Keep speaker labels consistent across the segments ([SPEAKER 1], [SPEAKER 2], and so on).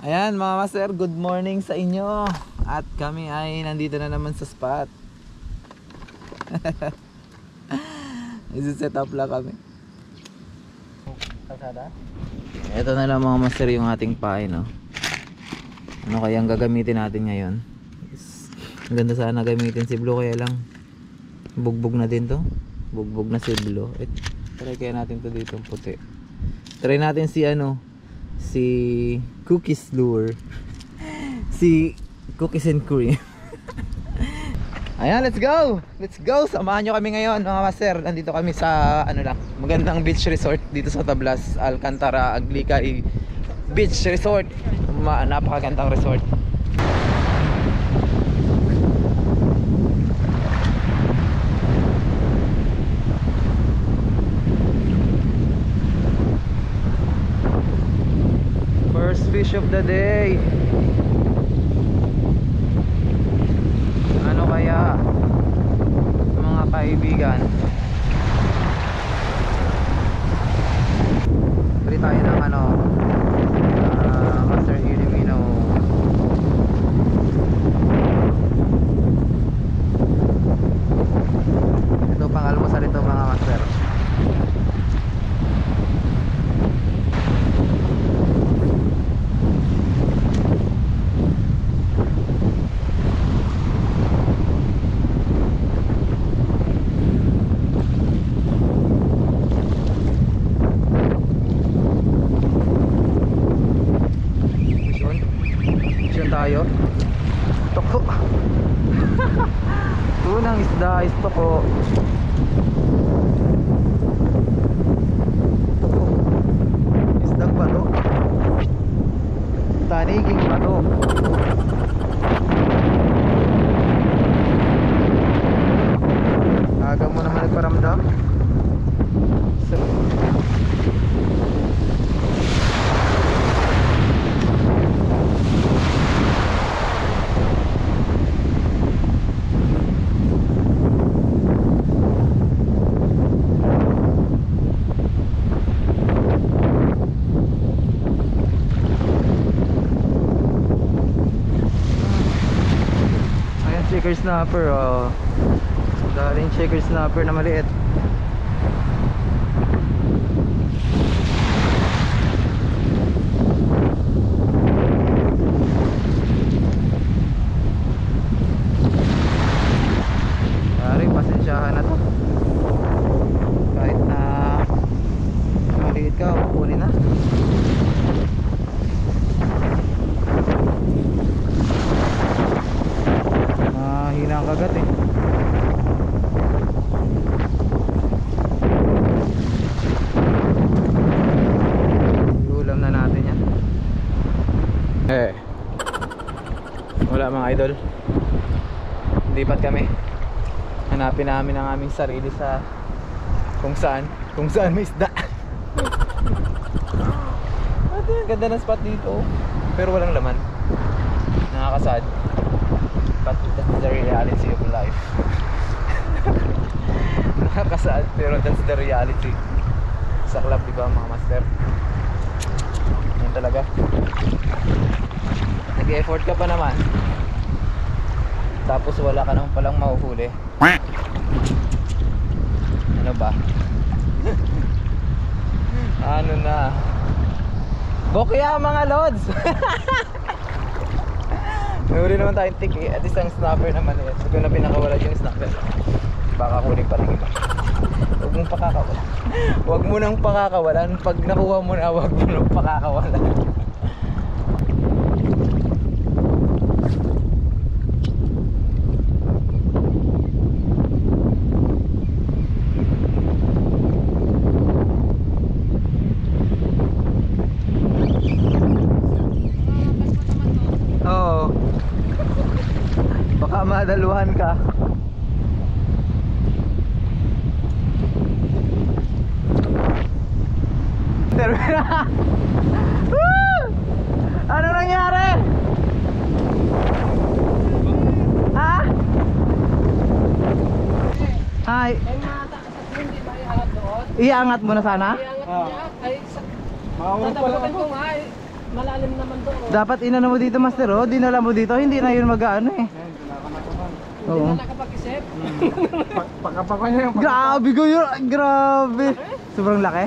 [SPEAKER 1] Ayan mga master, good morning sa inyo. At kami ay nandito na naman sa spot. Isi-set up lang kami. Ito na lang mga master yung ating pain, no? Ano kayang gagamitin natin ngayon? Ang ganda sana gamitin si Blue, kaya lang bugbog na din to. Bugbog na si Blue. Try kaya natin to dito puti. Try natin si si Cookies Lure. Si Cookies and Cream. Ayan, let's go! Let's go! Samahan nyo kami ngayon mga master. Nandito kami sa magandang beach resort dito sa Tablas, Alcantara, Aglicay Beach Resort. Napakagandang resort. First fish of the day. Ano kaya mga kaibigan? Bili tayo ng Master Ilumino. Ito pang almusal ito mga master. Tayo toko. Unang isda is toko. Isdang bato, taniging bato. Aga mo naman nagparamdam. Shaker snapper, daling shaker snapper na maliit. Dari pasensyahan na to. Kahit na maliit ka, kukunin na. Hina ang kagat eh. Ulam na natin yan. Wala mga idol, lipat kami. Hanapin namin ang aming sarili sa kung saan may isda. Ate, ganda ng spot dito pero walang laman. Nakakasad. But that's the reality of life. Nakakasad pero that's the reality. Sa club, diba mga master? Yan talaga. Nag-effort ka pa naman, tapos wala ka naman palang mahuhuli. Ano ba? Ano na? Bokya mga lods! Nahuli naman tayong tiki. At isang snapper naman eh. So kung na pinakawala yung snapper, baka kuling pa rin iba. Huwag mong pakakawalan. Huwag mo nang pakakawalan. Pag nakuha mo na, huwag mo nang pakakawalan. Madaluhan ka. Ano nangyari? Ha? Hi. Iangat mo na sana?
[SPEAKER 2] Ay, tatawagan ko nga. malalim naman doon.
[SPEAKER 1] Dapat inano mo dito, master, oh. Dinala mo dito, hindi na yun mag-ano eh.
[SPEAKER 2] Hindi
[SPEAKER 1] Oo.
[SPEAKER 2] na nakapag-isip.
[SPEAKER 3] Pagkapako niya yung
[SPEAKER 1] Grabe ko yun, grabe. Sobrang laki.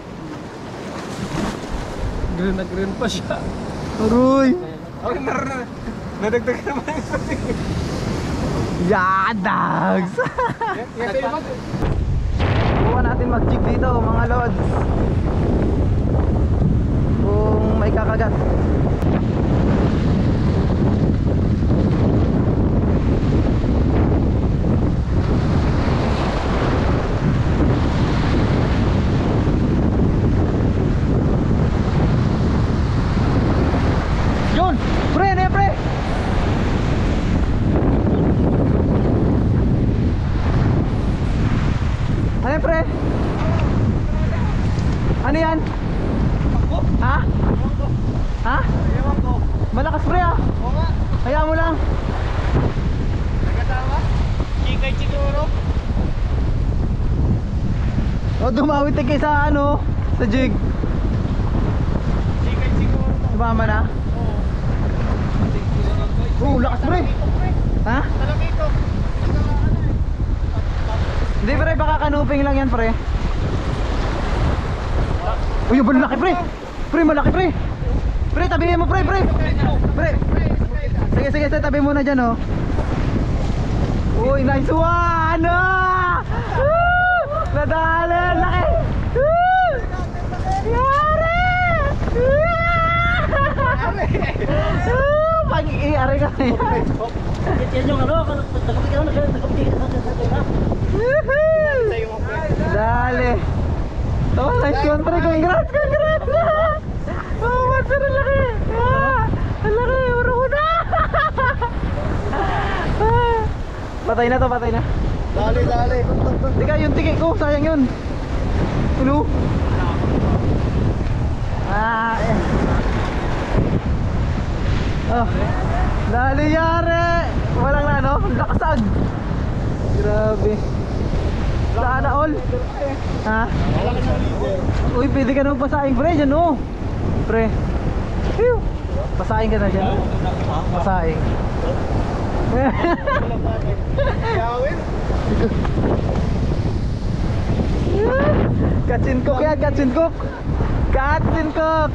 [SPEAKER 3] green na green pa siya.
[SPEAKER 1] Aroy.
[SPEAKER 3] Okay, nadagdagan naman yung sabi.
[SPEAKER 1] Yadags.
[SPEAKER 3] Kasi iba,
[SPEAKER 1] Bukan natin mag-jig dito, mga lods. Kung may kakagat. Yun! Pre! Ano yan, pre? Ano yan, pre? Ano yan? Ha? Ha?
[SPEAKER 3] ewan ko.
[SPEAKER 1] Malakas, pre, ah.
[SPEAKER 3] Oo nga.
[SPEAKER 1] Hayaan mo lang.
[SPEAKER 3] Nagkasama? Chikay siguro.
[SPEAKER 1] O, dumawit na kayo sa ano, sa jig.
[SPEAKER 3] Chikay siguro.
[SPEAKER 1] Sumama na. Oo, lakas, pre. Ha?
[SPEAKER 3] Talaki ko.
[SPEAKER 1] Hindi, pre, baka kanuping lang yan, pre. Uy, yung malaki, pre. Pre, malaki, pre. Pre, tabihin mo, pre, pre. Pre. Sige, sige, sige, tabi mo na dyan, oh. Uy, nice one! Ah! Woo! Nadali, laki. Woo! Yari! Pag-iari ka na yan.
[SPEAKER 2] Yan yung ano, nagkapit ka na, nagkapit ka na.
[SPEAKER 1] Dali. Oh, nice one, pre. Congrats, congrats. Oh, master, ang laki. Ah, ang laki. Uruna. Patay na to, patay na.
[SPEAKER 3] Dali, dali.
[SPEAKER 1] Teka, yung tiki ko, sayang yun. Ano? Ah, eh. Oh, dali, yare. Walang na, no? Lakasag. Grabe. Sana all. Ha? Uy, pwede ka naman pasaing, pre, dyan, no? Pre. Phew. Pasaing ka na dyan. Pasaing.
[SPEAKER 3] Yawin.
[SPEAKER 1] Katsinkok yan, katsinkok. Katsinkok.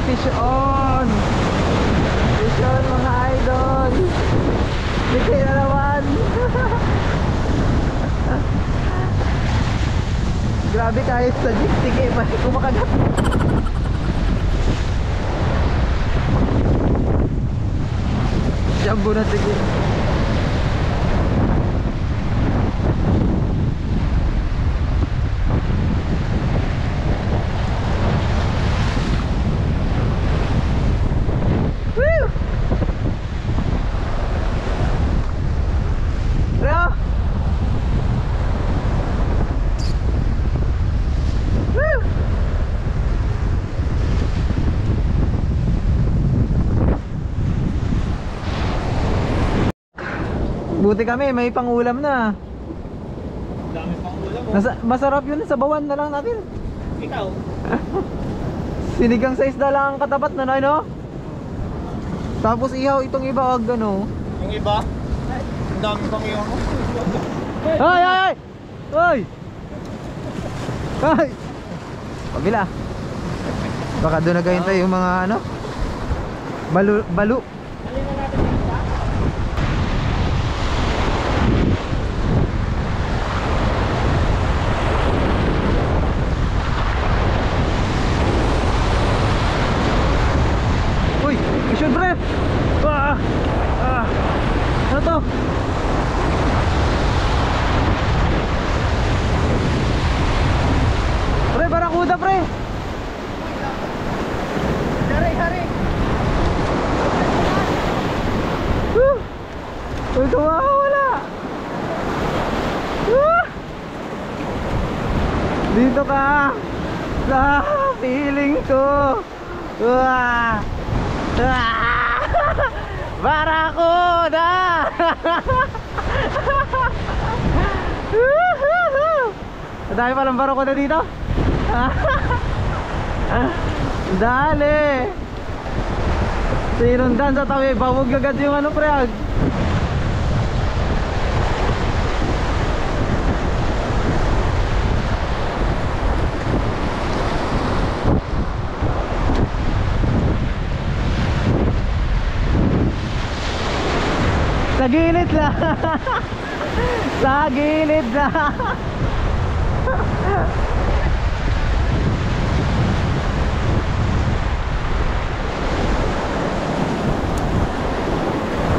[SPEAKER 1] Fish on! Fish on, mga idol! Bigay na naman! Grabe, kahit sa jig-tigi pa kumakagat. Jumbo na tigi. Woo! Bro! Woo! Buti kami, may pangulam na.
[SPEAKER 3] Dami pang ulam mo.
[SPEAKER 1] Masarap yun, sa bawan na lang natin.
[SPEAKER 3] Ikaw.
[SPEAKER 1] Sinigang sa isda lang ang katapat na, no? Tapos ihaw itong iba, wag ano.
[SPEAKER 3] Yung iba, ang dami pang iyon mo.
[SPEAKER 1] Ay, ay, ay! Ay! Ay! Pabila. Baka doon naghahintay yung mga ano? Balu. Uy! Fishon pre! Ano to? Pre, barakuda pre!
[SPEAKER 3] Hari!
[SPEAKER 1] Uy, wala! Dito ka! Sa feeling ko! Wah! Barakuda! Dami palang barakuda dito. Dali! Sinundan sa tabi, bawag agad yung ano pre. Sa gilid lang. Sa gilid lang.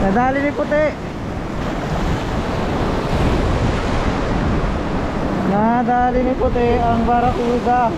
[SPEAKER 1] Nadali ni puti. Nadali ni puti ang barakuda.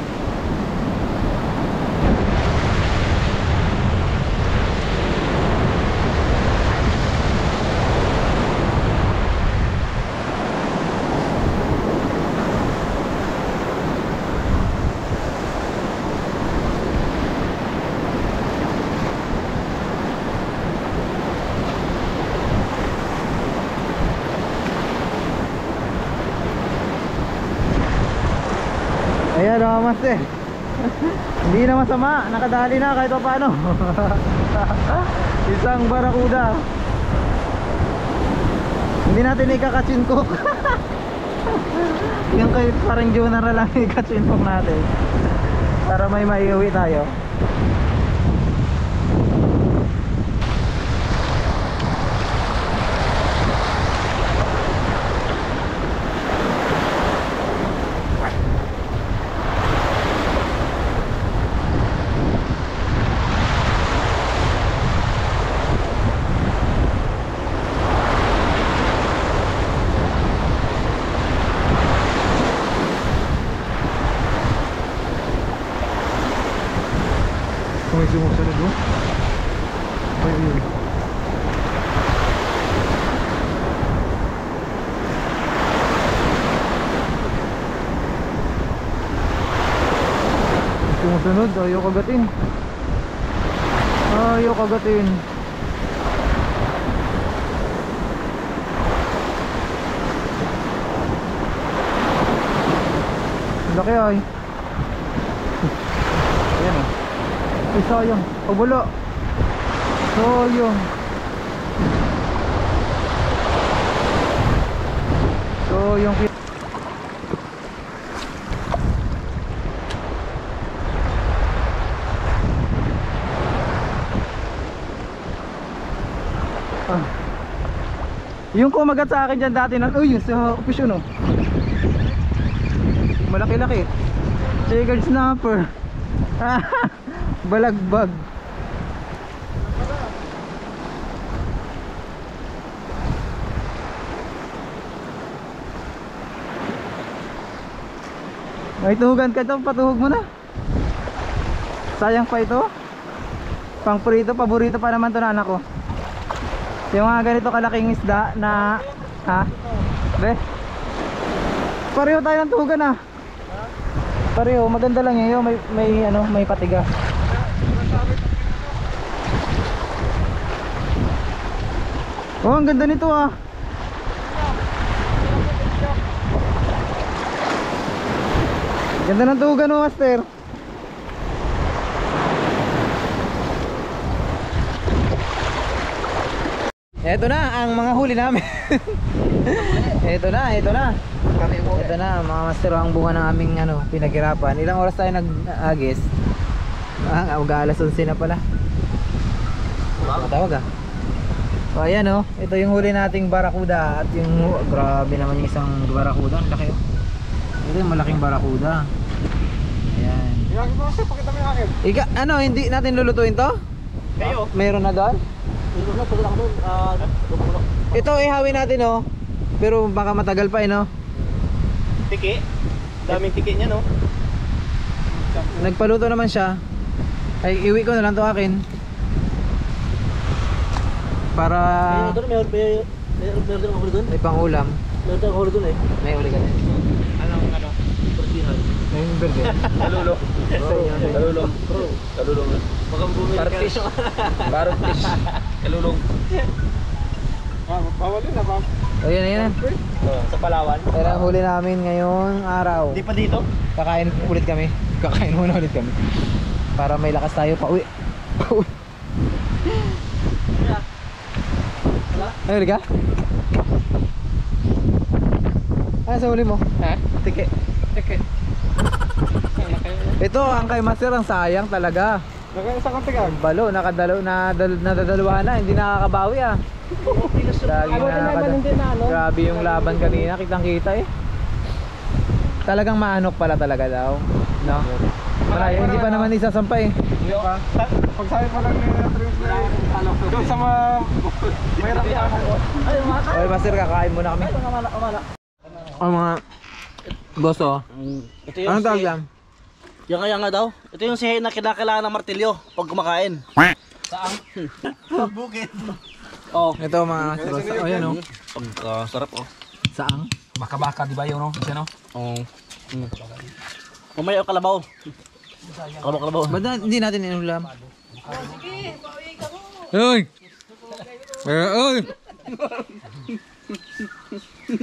[SPEAKER 1] Ayan o, master. Hindi na masama, nakadali na kahit pa paano. Isang barakuda. Hindi natin ikakachincook. Yung kay parang general lang ikachincook natin para may maiuwi tayo. May sumusunod mo? Ayun. Sumusunod, ayaw kagatin. Ayaw kagatin. Laki ay. Ayan o. Ay, sayang. Pabula. Sayang. Sayang. Yung kumagat sa akin dyan dati na, uy, yung sa office yun, oh. Malaki-laki. Triggered snapper. Balagbag. May tuhugan ka ito, patuhog mo na. Sayang pa ito. Pang prito, paborito pa naman ito na anak ko. Yung mga ganito kalaking isda na, ha? Be? Pareho tayo ng tuhugan, ah. Pareho, maganda lang yun. May patiga. Oh, ang ganda nito, ah. Ganda ng tuhugan mo, master. Ito na ang mga huli namin. Ito na. Ito na mga master, ang bunga ng aming pinaghirapan. Ilang oras tayo nag-agis? Mag-alas 11 na pala. Matawag ah. So ayan oh, ito yung huli nating barakuda. At yung grabe naman yung isang barakuda, ang laki oh. Ito yung malaking barakuda. Ayan.
[SPEAKER 3] Pakita mo yung akin.
[SPEAKER 1] Hindi natin lulutuin to?
[SPEAKER 3] Kayo.
[SPEAKER 1] Meron na doon?
[SPEAKER 2] Ito na, pagod ako doon. Gumulok.
[SPEAKER 1] Ito ihawin natin oh. Pero baka matagal pa eh no.
[SPEAKER 3] Tiki. Daming tiki niya, no?
[SPEAKER 1] Nagpaluto naman siya. Ay iwi ko na lang to akin. Para
[SPEAKER 2] Meron din ako doon.
[SPEAKER 1] may pangulam.
[SPEAKER 2] Meron din ako doon eh.
[SPEAKER 1] May uli ka din.
[SPEAKER 3] Anong ano?
[SPEAKER 2] Persihan.
[SPEAKER 1] May burger.
[SPEAKER 3] Kalulo. Kalulo. Kalulo.
[SPEAKER 2] Bagang bumili ka.
[SPEAKER 1] Parfish.
[SPEAKER 3] Barfish. Kalulong. Bawal yun na, Pam.
[SPEAKER 1] Ayun ayan.
[SPEAKER 3] Sa Palawan.
[SPEAKER 1] Kaya huli namin ngayong araw.
[SPEAKER 3] Di pa dito?
[SPEAKER 1] Kakain ulit kami. Kakain muna ulit kami. Para may lakas tayo pa uwi. Ay, huli ka? Ano sa huli mo?
[SPEAKER 3] Ha?
[SPEAKER 1] Tike.
[SPEAKER 3] Tiki.
[SPEAKER 1] Ito, ang kay Master ang sayang talaga.
[SPEAKER 3] Nakaisa kang tigang.
[SPEAKER 1] Balo, nadadalawa na, hindi nakakabawi ah. Lagi Grabe yung laban kanina, kitang kita eh. Talagang maanok pala talaga daw. No? Malayo, hindi pa naman isasampay.
[SPEAKER 3] Hindi pa. Pagsabi pa lang ni Prince na doon sa mga mahirap yan.
[SPEAKER 2] Ay, mga
[SPEAKER 1] Okay, Master, kakain muna kami.
[SPEAKER 2] kamala.
[SPEAKER 1] Oh, mga boss oh.
[SPEAKER 2] Ito yung
[SPEAKER 1] Anong tawag yan?
[SPEAKER 2] Yanga daw. Ito yung sihay na kinakailangan ng martilyo pag kumakain. Saan? Bukid. Oh.
[SPEAKER 1] Ito mga boss. Oh, yan oh.
[SPEAKER 2] Pagkasarap oh.
[SPEAKER 1] Saang?
[SPEAKER 3] Baka-baka, di ba yun, no? Kasi, no?
[SPEAKER 2] Oh. Mamaya yung kalabaw. Kalabaw.
[SPEAKER 1] Ba't hindi natin inulam? Uy! Uy!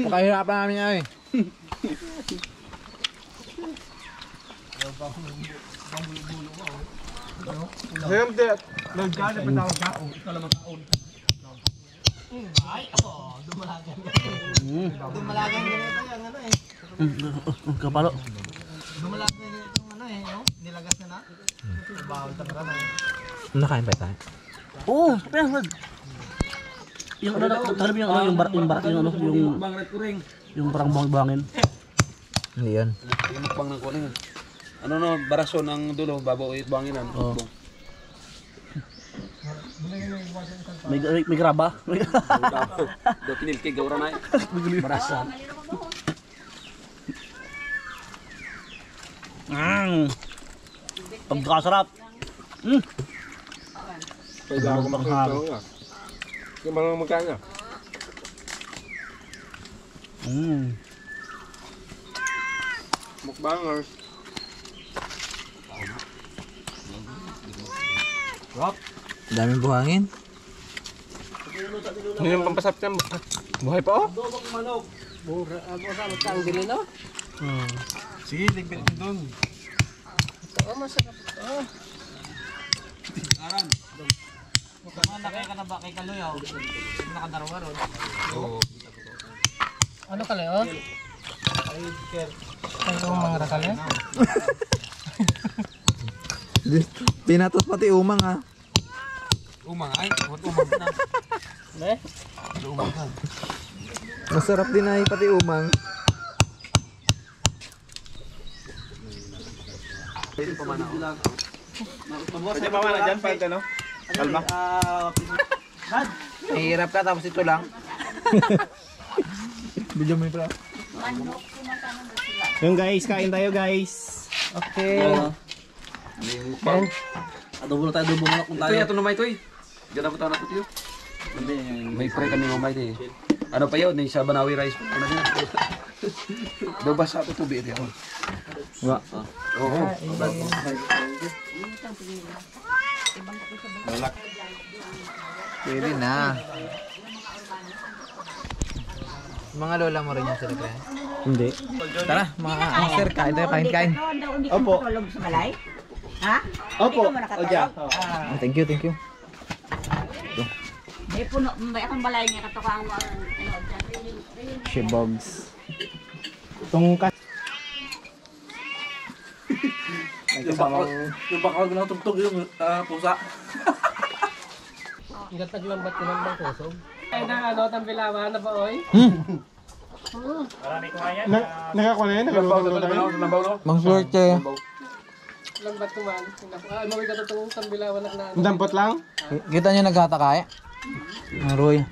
[SPEAKER 1] Pakahirapan namin yan eh.
[SPEAKER 3] Sayang di. Nagkana pa tawag ka. Ito lang magkaon.
[SPEAKER 2] Dumalagan din ito yung ano eh. Kapalo. Dumalagan din itong ano eh, no? Nilagas na. Bawal talaga na.
[SPEAKER 1] Nakain pa tayo?
[SPEAKER 2] Oo, pero yung ano talaga yung ano yung barak yung ano yung parang bangin.
[SPEAKER 1] Hindi yan.
[SPEAKER 4] Yung mukbang ng kuning. Ano no, baraso ng dulo, babaw it banginan.
[SPEAKER 2] Oo. May graba.
[SPEAKER 4] Do kinilkig gawra na. Barasan.
[SPEAKER 2] Pagkasarap.
[SPEAKER 3] Pwede ako makakain. Yung mga magkana. Mukbangers.
[SPEAKER 1] Daming buhangin.
[SPEAKER 3] Ano yung pampasap niya? Buhay pa, oh? Sige, ligbit mo dun.
[SPEAKER 1] Pinatos pati umang ha.
[SPEAKER 4] Umang ay, what umang na.
[SPEAKER 1] Masarap din ay pati umang.
[SPEAKER 3] Pwede pa mana dyan, pag ano? Kalma.
[SPEAKER 1] Mahirap ka tapos ito lang. Video mo yung pala.
[SPEAKER 3] Yung guys, kain tayo guys.
[SPEAKER 1] Okay.
[SPEAKER 4] Mukbang.
[SPEAKER 2] Adobo na tayo, adobo manok kung
[SPEAKER 4] Ito
[SPEAKER 2] tayo.
[SPEAKER 4] yato na may toy. Diyan na po tayo. May pre kami mamay di. Ano pa yun, sa Banawi rice. Ano din? Do basa to tubig diyan.
[SPEAKER 1] Wa.
[SPEAKER 4] Oo.
[SPEAKER 1] Pwede na. Mga lola mo rin yung sila kaya?
[SPEAKER 3] Hindi.
[SPEAKER 1] Tara, mga master, kain tayo, kain.
[SPEAKER 5] Hindi ka matulog sa balay? Ha?
[SPEAKER 3] Opo.
[SPEAKER 5] Hindi ka mo nakatulog?
[SPEAKER 1] Thank you, thank you.
[SPEAKER 5] May puno, may akong balay niya katukang mo ano dyan.
[SPEAKER 1] Shibogs.
[SPEAKER 3] Tungkat.
[SPEAKER 2] Yung baka na tugtog yung pusa.
[SPEAKER 3] Nakakuha na yan? Nakaluto na tayo?
[SPEAKER 1] Mang swerte.
[SPEAKER 3] lambat kuman. Ay, mawag ka tutong sambilawan na. Dampot lang?
[SPEAKER 1] Kita nyo nagkatakay? Aroy.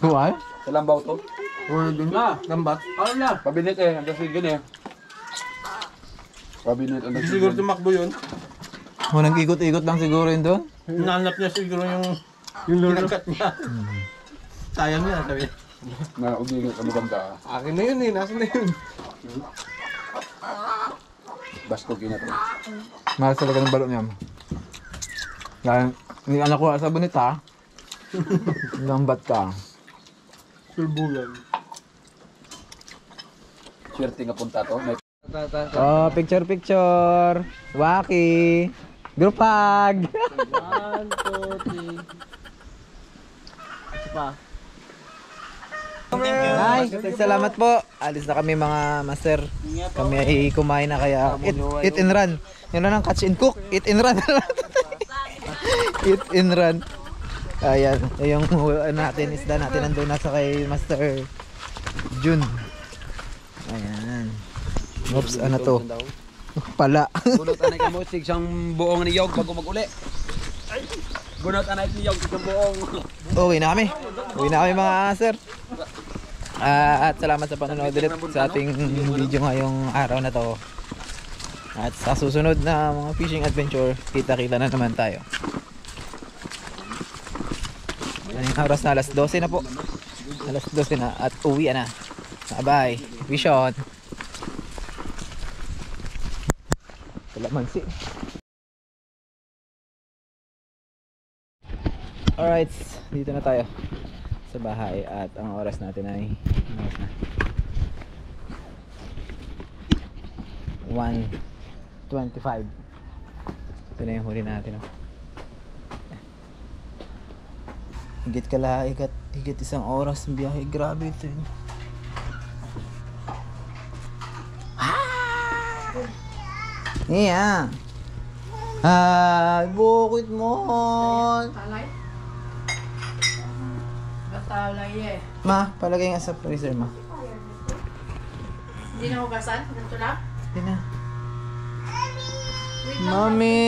[SPEAKER 1] Huwag?
[SPEAKER 4] Sa lambaw to.
[SPEAKER 3] Lambat.
[SPEAKER 2] Ano na?
[SPEAKER 4] Pabinit eh. Hanggang sige eh. Pabinit. Hanggang
[SPEAKER 3] Siguro tumakbo yun.
[SPEAKER 1] Unang ikot-ikot lang siguro yun doon.
[SPEAKER 3] Nanap niya siguro yung kinagat niya. Sayang niya, sabi niya.
[SPEAKER 4] Na uginit ang maganda.
[SPEAKER 3] Akin na yun eh, nasa na yun.
[SPEAKER 4] Basto ginat.
[SPEAKER 1] Mahal talaga ng balot niya. Dahil, hindi anak ko sa bonita. Lambat ka.
[SPEAKER 3] Sulbugan.
[SPEAKER 4] Swerte nga punta to. May
[SPEAKER 1] Oh, picture. Waki. Grupag.
[SPEAKER 2] 1, 2, 3. Pa.
[SPEAKER 1] Hi, salamat po. Alis na kami mga master. Kami ay kumain na kaya eat and run. Yun na lang, catch and cook. Eat and run. Eat and run. Ayan, yung natin, isda natin nandun nasa kay Master Jun. Ayan. Oops, ano to? Pala.
[SPEAKER 4] Gunot anay ka mo, sig siyang buong niyog bago mag-uli. Gunot anay niyog siyang buong.
[SPEAKER 1] Uwi na kami. Uwi na kami mga sir. At salamat sa panonood ulit sa ating video ngayong araw na to. At sa susunod na mga fishing adventure, kita-kita na naman tayo. Ang oras na alas 12 na po. Alas 12 na at uwi na. Bye-bye. Vision. Kalamansi. Alright, dito na tayo sa bahay at ang oras natin ay 1:25. Ito na yung huli natin. Higit isang oras ng biyahe. Grabe ito yun. Yeah. Bukit mo.
[SPEAKER 5] Talay? Talay eh.
[SPEAKER 1] Ma, palagay nga sa freezer, ma.
[SPEAKER 5] Hindi na hugasan? Ganito lang?
[SPEAKER 1] Hindi na. Mami!